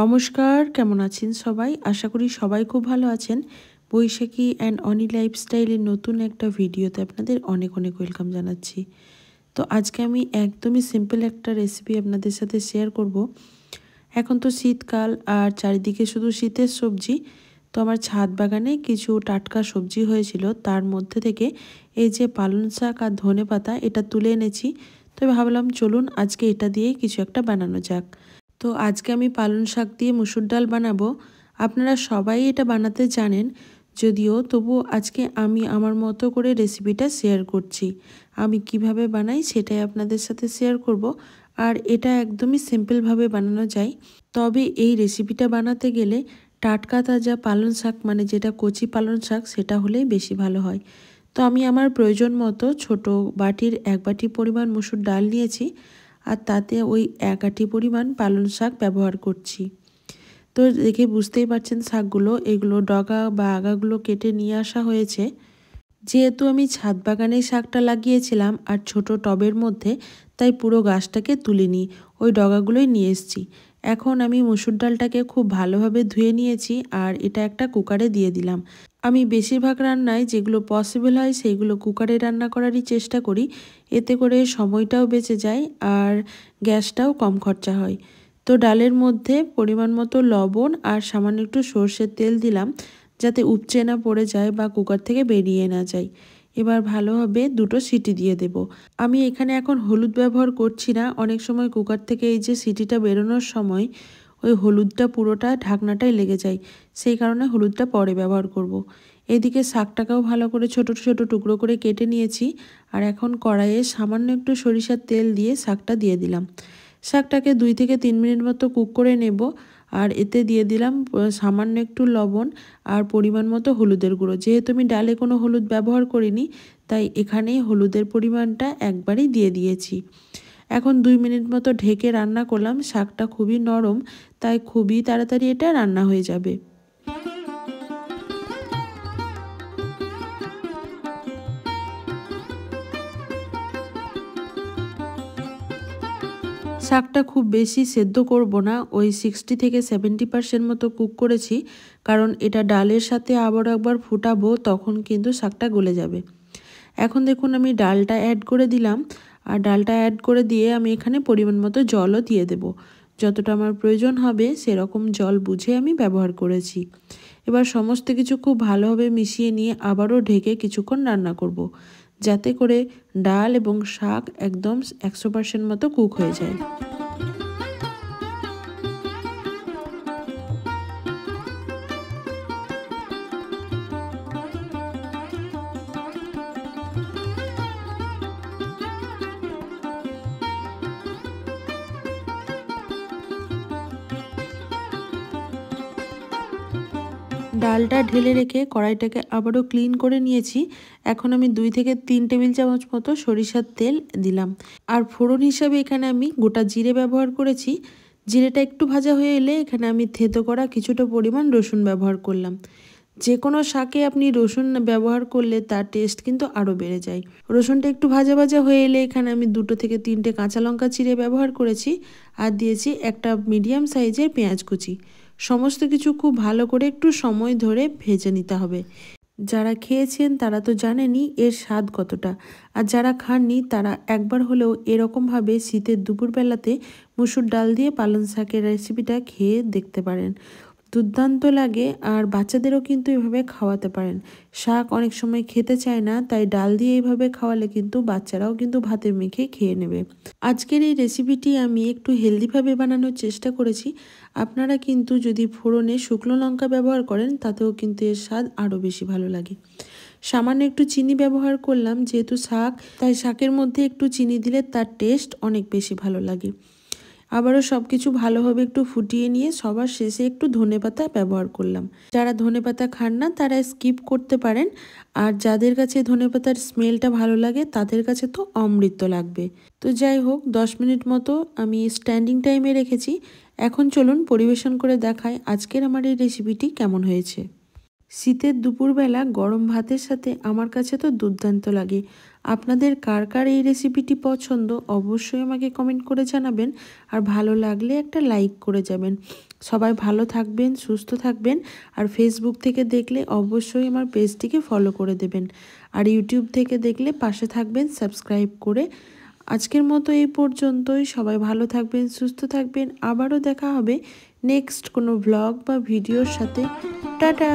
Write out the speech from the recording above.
নমস্কার, কেমন আছেন সবাই? আশা করি সবাই খুব ভালো আছেন। বৈশাখী অ্যান্ড অনি লাইফস্টাইলের নতুন একটা ভিডিওতে আপনাদের অনেক অনেক ওয়েলকাম জানাচ্ছি। তো আজকে আমি একদমই সিম্পল একটা রেসিপি আপনাদের সাথে শেয়ার করব। এখন তো শীতকাল আর চারিদিকে শুধু শীতের সবজি। তো আমার ছাদ বাগানে কিছু টাটকা সবজি হয়েছিল, তার মধ্যে থেকে এই যে পালং শাক আর ধনেপাতা এটা তুলে এনেছি। তো ভাবলাম চলুন আজকে এটা দিয়েই কিছু একটা বানানো যাক। তো আজকে আমি পালং শাক দিয়ে মুসুর ডাল বানাবো। আপনারা সবাই এটা বানাতে জানেন, যদিও তবুও আজকে আমি আমার মতো করে রেসিপিটা শেয়ার করছি। আমি কিভাবে বানাই সেটাই আপনাদের সাথে শেয়ার করব। আর এটা একদমই সিম্পলভাবে বানানো যায়। তবে এই রেসিপিটা বানাতে গেলে টাটকা তাজা পালং শাক, মানে যেটা কচি পালং শাক, সেটা হলেই বেশি ভালো হয়। তো আমি আমার প্রয়োজন মতো ছোটো বাটির 1 বাটি পরিমাণ মুসুর ডাল নিয়েছি, আর তাতে ওই 1 আঁটি পরিমাণ পালং শাক ব্যবহার করছি। তো দেখে বুঝতেই পারছেন শাকগুলো, এগুলো ডগা বা আগাগুলো কেটে নিয়ে আসা হয়েছে। যেহেতু আমি ছাদ বাগানে শাকটা লাগিয়েছিলাম আর ছোট টবের মধ্যে, তাই পুরো গাছটাকে তুলিনি, ওই ডগাগুলোই নিয়ে এসেছি। এখন আমি মুসুর ডালটাকে খুব ভালোভাবে ধুয়ে নিয়েছি আর এটা একটা কুকারে দিয়ে দিলাম। আমি বেশিরভাগ রান্নায় যেগুলো পসিবল হয় সেইগুলো কুকারে রান্না করারই চেষ্টা করি, এতে করে সময়টাও বেঁচে যায় আর গ্যাসটাও কম খরচা হয়। তো ডালের মধ্যে পরিমাণ মতো লবণ আর সামান্য একটু সর্ষের তেল দিলাম, যাতে উপচে না পড়ে যায় বা কুকার থেকে বেরিয়ে না যায়। এবার ভালোভাবে 2টো সিটি দিয়ে দেব। আমি এখানে এখন হলুদ ব্যবহার করছি না। অনেক সময় কুকার থেকে এই যে সিটিটা বেরোনোর সময় ওই হলুদটা পুরোটা ঢাকনাটাই লেগে যায়, সেই কারণে হলুদটা পরে ব্যবহার করব। এদিকে শাকটাকেও ভালো করে ছোট ছোট টুকরো করে কেটে নিয়েছি, আর এখন কড়াইয়ে সামান্য একটু সরিষার তেল দিয়ে শাকটা দিয়ে দিলাম। শাকটাকে 2 থেকে 3 মিনিট মতো কুক করে নেব। আর এতে দিয়ে দিলাম সামান্য একটু লবণ আর পরিমাণ মতো হলুদের গুঁড়ো। যেহেতু আমি ডালে কোনো হলুদ ব্যবহার করিনি, তাই এখানেই হলুদের পরিমাণটা একবারই দিয়ে দিয়েছি। এখন 2 মিনিট মতো ঢেকে রান্না করলাম। শাকটা খুবই নরম, তাই খুবই তাড়াতাড়ি এটা রান্না হয়ে যাবে। শাকটা খুব বেশি সেদ্ধ করব না, ওই 60 থেকে 70% মতো কুক করেছি, কারণ এটা ডালের সাথে আবার একবার ফুটাবো, তখন কিন্তু শাকটা গলে যাবে। এখন দেখুন আমি ডালটা অ্যাড করে দিলাম, আর ডালটা অ্যাড করে দিয়ে আমি এখানে পরিমাণ মতো জলও দিয়ে দেব। যতটা আমার প্রয়োজন হবে সেরকম জল বুঝে আমি ব্যবহার করেছি। এবার সমস্ত কিছু খুব ভালোভাবে মিশিয়ে নিয়ে আবারও ঢেকে কিছুক্ষণ রান্না করব, যাতে করে ডাল এবং শাক একদম 100% মতো কুক হয়ে যায়। ডালটা ঢেলে রেখে কড়াইটাকে আবারও ক্লিন করে নিয়েছি। এখন আমি 2 থেকে 3 টেবিল চামচ মতো সরিষার তেল দিলাম। আর ফোড়ন হিসাবে এখানে আমি গোটা জিরে ব্যবহার করেছি। জিরেটা একটু ভাজা হয়ে এলে এখানে আমি থেতো করা কিছুটা পরিমাণ রসুন ব্যবহার করলাম। যে কোনো শাকে আপনি রসুন ব্যবহার করলে তার টেস্ট কিন্তু আরও বেড়ে যায়। রসুনটা একটু ভাজা ভাজা হয়ে এলে এখানে আমি 2 থেকে 3টে কাঁচা লঙ্কা চিড়ে ব্যবহার করেছি, আর দিয়েছি একটা মিডিয়াম সাইজের পেঁয়াজ কুচি। সমস্ত কিছু খুব ভালো করে একটু সময় ধরে ভেজে নিতে হবে। যারা খেয়েছেন তারা তো জানেনই এর স্বাদ কতটা, আর যারা খাননি তারা একবার হলেও এরকমভাবে শীতের দুপুরবেলাতে মুসুর ডাল দিয়ে পালং শাকের রেসিপিটা খেয়ে দেখতে পারেন। দুর্দান্ত লাগে, আর বাচ্চাদেরও কিন্তু এভাবে খাওয়াতে পারেন। শাক অনেক সময় খেতে চায় না, তাই ডাল দিয়ে এইভাবে খাওয়ালে কিন্তু বাচ্চারাও কিন্তু ভাতে মেখে খেয়ে নেবে। আজকের এই রেসিপিটি আমি একটু হেলদিভাবে বানানোর চেষ্টা করেছি। আপনারা কিন্তু যদি ফোড়নে শুকনো লঙ্কা ব্যবহার করেন তাতেও কিন্তু এর স্বাদ আরও বেশি ভালো লাগে। সামান্য একটু চিনি ব্যবহার করলাম, যেহেতু শাক, তাই শাকের মধ্যে একটু চিনি দিলে তার টেস্ট অনেক বেশি ভালো লাগে। আবারও সব কিছু ভালোভাবে একটু ফুটিয়ে নিয়ে সবার শেষে একটু ধনেপাতা ব্যবহার করলাম। যারা ধনেপাতা খান না তারা স্কিপ করতে পারেন, আর যাদের কাছে ধনেপাতার স্মেলটা ভালো লাগে তাদের কাছে তো অমৃত লাগবে। তো যাই হোক, 10 মিনিট মতো আমি স্ট্যান্ডিং টাইমে রেখেছি। এখন চলুন পরিবেশন করে দেখাই আজকের আমার এই রেসিপিটি কেমন হয়েছে। শীতের দুপুরবেলা গরম ভাতের সাথে আমার কাছে তো দুর্দান্ত লাগে। আপনাদের কার কার এই রেসিপিটি পছন্দ অবশ্যই আমাকে কমেন্ট করে জানাবেন, আর ভালো লাগলে একটা লাইক করে যাবেন। সবাই ভালো থাকবেন, সুস্থ থাকবেন, আর ফেসবুক থেকে দেখলে অবশ্যই আমার পেজটিকে ফলো করে দেবেন, আর ইউটিউব থেকে দেখলে পাশে থাকবেন সাবস্ক্রাইব করে। আজকের মতো এই পর্যন্তই। সবাই ভালো থাকবেন, সুস্থ থাকবেন। আবারও দেখা হবে নেক্সট কোনো ব্লগ বা ভিডিওর সাথে। টাটা।